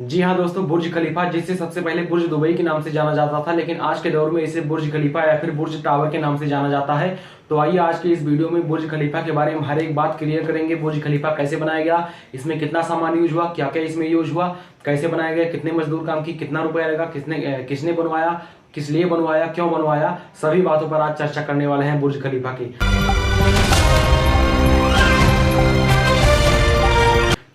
जी हाँ दोस्तों, बुर्ज खलीफा जिसे सबसे पहले बुर्ज दुबई के नाम से जाना जाता था, लेकिन आज के दौर में इसे बुर्ज खलीफा या फिर बुर्ज टावर के नाम से जाना जाता है। तो आइए आज के इस वीडियो में बुर्ज खलीफा के बारे में हर एक बात क्लियर करेंगे। बुर्ज खलीफा कैसे बनाया गया, इसमें कितना सामान यूज हुआ, क्या क्या इसमें यूज हुआ, कैसे बनाया गया, कितने मजदूर काम की, कितना रुपया लगा, किसने बनवाया, किस लिए बनवाया, क्यों बनवाया, सभी बातों पर आज चर्चा करने वाले हैं बुर्ज खलीफा की।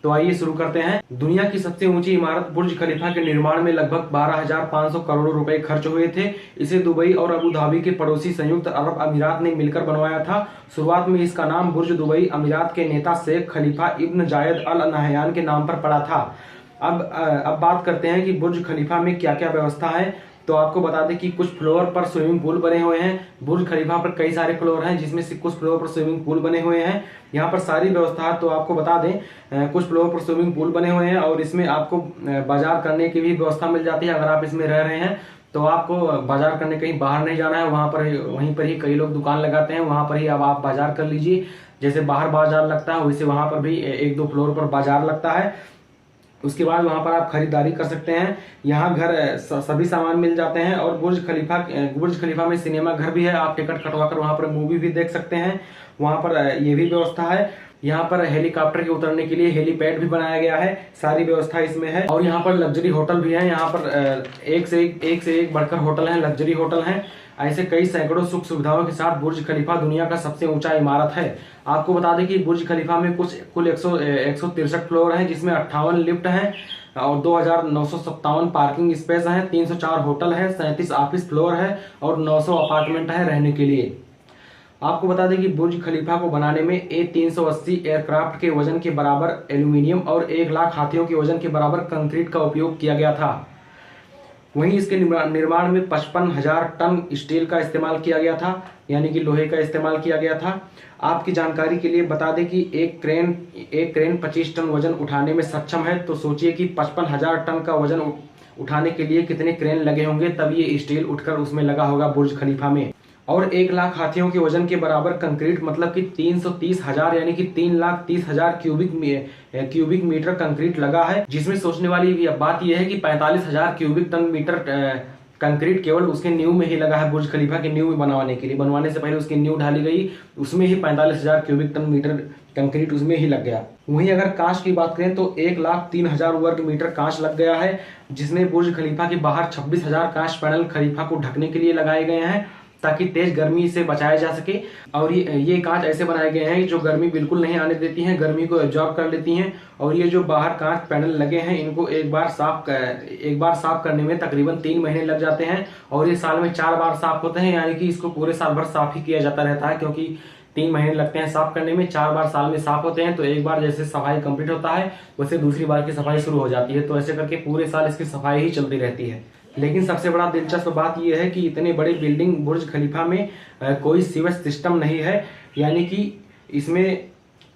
तो आइए शुरू करते हैं। दुनिया की सबसे ऊंची इमारत बुर्ज खलीफा के निर्माण में लगभग 12,500 करोड़ रुपए खर्च हुए थे। इसे दुबई और अबू धाबी के पड़ोसी संयुक्त अरब अमीरात ने मिलकर बनवाया था। शुरुआत में इसका नाम बुर्ज दुबई अमीरात के नेता शेख खलीफा इब्न जायद अल नहयान के नाम पर पड़ा था। अब बात करते हैं कि बुर्ज खलीफा में क्या क्या व्यवस्था है। तो आपको बता दें कि कुछ फ्लोर पर स्विमिंग पूल बने हुए हैं। बुर्ज खलीफा पर कई सारे फ्लोर हैं, जिसमें से कुछ फ्लोर पर स्विमिंग पूल बने हुए हैं। यहाँ पर सारी व्यवस्था, तो आपको बता दें कुछ फ्लोर पर स्विमिंग पूल बने हुए हैं और इसमें आपको बाजार करने की भी व्यवस्था मिल जाती है। अगर आप इसमें रह रहे हैं तो आपको बाजार करने कहीं बाहर नहीं जाना है, वहीं पर ही कई लोग दुकान लगाते हैं, वहां पर ही अब आप बाजार कर लीजिए। जैसे बाहर बाजार लगता है वैसे वहां पर भी एक दो फ्लोर पर बाजार लगता है। उसके बाद वहां पर आप खरीदारी कर सकते हैं। यहाँ घर सभी सामान मिल जाते हैं। और बुर्ज खलीफा में सिनेमा घर भी है, आप टिकट कटवा कर वहां पर मूवी भी देख सकते हैं। वहां पर ये भी व्यवस्था है। यहाँ पर हेलीकॉप्टर के उतरने के लिए हेलीपैड भी बनाया गया है, सारी व्यवस्था इसमें है। और यहाँ पर लग्जरी होटल भी है। यहाँ पर एक से एक बढ़कर होटल है, लग्जरी होटल है। ऐसे कई सैकड़ों सुख सुविधाओं के साथ बुर्ज खलीफा दुनिया का सबसे ऊंचा इमारत है। आपको बता दें कि बुर्ज खलीफा में कुल 163 फ्लोर हैं, जिसमें 58 लिफ्ट हैं और 2,957 पार्किंग स्पेस हैं, 304 होटल है, 37 ऑफिस फ्लोर है और 900 अपार्टमेंट है रहने के लिए। आपको बता दें कि बुर्ज खलीफा को बनाने में A380 एयरक्राफ्ट के वजन के बराबर एल्यूमिनियम और 1,00,000 हाथियों के वजन के बराबर कंक्रीट का उपयोग किया गया था। वहीं इसके निर्माण में 55,000 टन स्टील का इस्तेमाल किया गया था, यानी कि लोहे का इस्तेमाल किया गया था। आपकी जानकारी के लिए बता दें कि एक क्रेन 25 टन वजन उठाने में सक्षम है। तो सोचिए कि 55,000 टन का वजन उठाने के लिए कितने क्रेन लगे होंगे, तब ये स्टील उठकर उसमें लगा होगा बुर्ज खलीफा में। और 1,00,000 हाथियों के वजन के बराबर कंक्रीट मतलब कि 330,000 यानी कि 3,30,000 क्यूबिक मीटर कंक्रीट लगा है। जिसमें सोचने वाली बात यह है कि 45,000 क्यूबिक टन मीटर कंक्रीट केवल उसके नींव में ही लगा है। बुर्ज खलीफा की नींव में बनवाने के लिए, बनवाने से पहले उसकी नींव ढाली गई, उसमें ही 45,000 क्यूबिक टन मीटर कंक्रीट उसमें ही लग गया। वहीं अगर कांच की बात करें तो 1,03,000 वर्ग मीटर कांच लग गया है, जिसमें बुर्ज खलीफा के बाहर 26,000 कांच पैनल खलीफा को ढकने के लिए लगाए गए हैं, ताकि तेज गर्मी से बचाया जा सके। और ये कांच ऐसे बनाए गए हैं जो गर्मी बिल्कुल नहीं आने देती हैं, गर्मी को एब्जॉर्ब कर लेती हैं। और ये जो बाहर कांच पैनल लगे हैं, इनको एक बार साफ करने में तकरीबन 3 महीने लग जाते हैं। और ये साल में 4 बार साफ होते हैं, यानी कि इसको पूरे साल भर साफ ही किया जाता रहता है, क्योंकि 3 महीने लगते हैं साफ करने में, 4 बार साल में साफ होते हैं। तो एक बार जैसे सफाई कंप्लीट होता है वैसे दूसरी बार की सफाई शुरू हो जाती है। तो ऐसे करके पूरे साल इसकी सफाई ही चलती रहती है। लेकिन सबसे बड़ा दिलचस्प बात यह है कि इतने बड़े बिल्डिंग बुर्ज खलीफा में कोई सीवेज सिस्टम नहीं है, यानी कि इसमें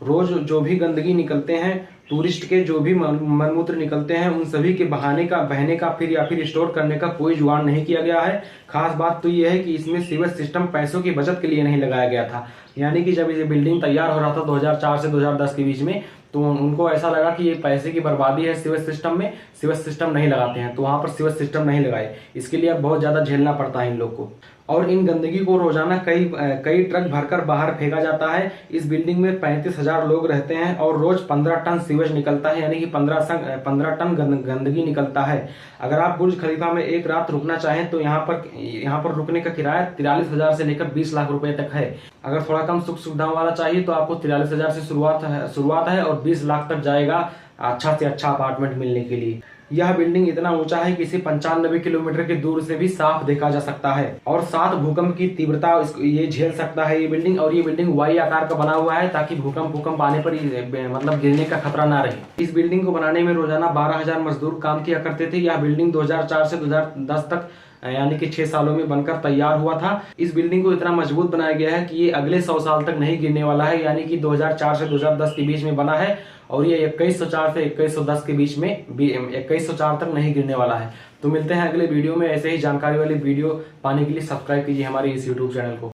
रोज जो भी गंदगी निकलते हैं, टूरिस्ट के जो भी मलमूत्र निकलते हैं, उन सभी के बहने का फिर स्टोर करने का कोई जुगाड़ नहीं किया गया है। खास बात तो यह है कि इसमें सीवेज सिस्टम पैसों की बचत के लिए नहीं लगाया गया था। यानी कि जब ये बिल्डिंग तैयार हो रहा था 2004 से 2010 के बीच में, तो उनको ऐसा लगा कि ये पैसे की बर्बादी है, सीवेज सिस्टम में सीवेज सिस्टम नहीं लगाते हैं, तो वहां पर सीवेज सिस्टम नहीं लगाए। इसके लिए अब बहुत ज्यादा झेलना पड़ता है इन लोग को। और इन गंदगी को रोजाना कई ट्रक भरकर बाहर फेंका जाता है। इस बिल्डिंग में 35,000 लोग रहते हैं और रोज 15 टन सीवेज निकलता है, यानी कि 15 टन गंदगी निकलता है। अगर आप बुर्ज खलीफा में एक रात रुकना चाहें तो यहाँ पर रुकने का किराया 43,000 से लेकर 20 लाख रुपए तक है। अगर थोड़ा कम सुख सुविधाओं वाला चाहिए तो आपको 43,000 से शुरुआत है और 20 लाख तक जाएगा अच्छा से अच्छा अपार्टमेंट मिलने के लिए। यह बिल्डिंग इतना ऊंचा है कि इसे 95 किलोमीटर की दूर से भी साफ देखा जा सकता है। और 7 भूकंप की तीव्रता ये झेल सकता है ये बिल्डिंग। और ये बिल्डिंग वाई आकार का बना हुआ है, ताकि भूकंप आने पर मतलब गिरने का खतरा ना रहे। इस बिल्डिंग को बनाने में रोजाना 12,000 मजदूर काम किया करते थे। यह बिल्डिंग 2004 से 2010 तक यानी कि 6 सालों में बनकर तैयार हुआ था। इस बिल्डिंग को इतना मजबूत बनाया गया है कि ये अगले 100 साल तक नहीं गिरने वाला है, यानी कि 2004 से 2010 के बीच में बना है और ये 2104 से 2110 के बीच में 2104 तक नहीं गिरने वाला है। तो मिलते हैं अगले वीडियो में। ऐसे ही जानकारी वाली वीडियो पाने के लिए सब्सक्राइब कीजिए हमारे इस यूट्यूब चैनल को।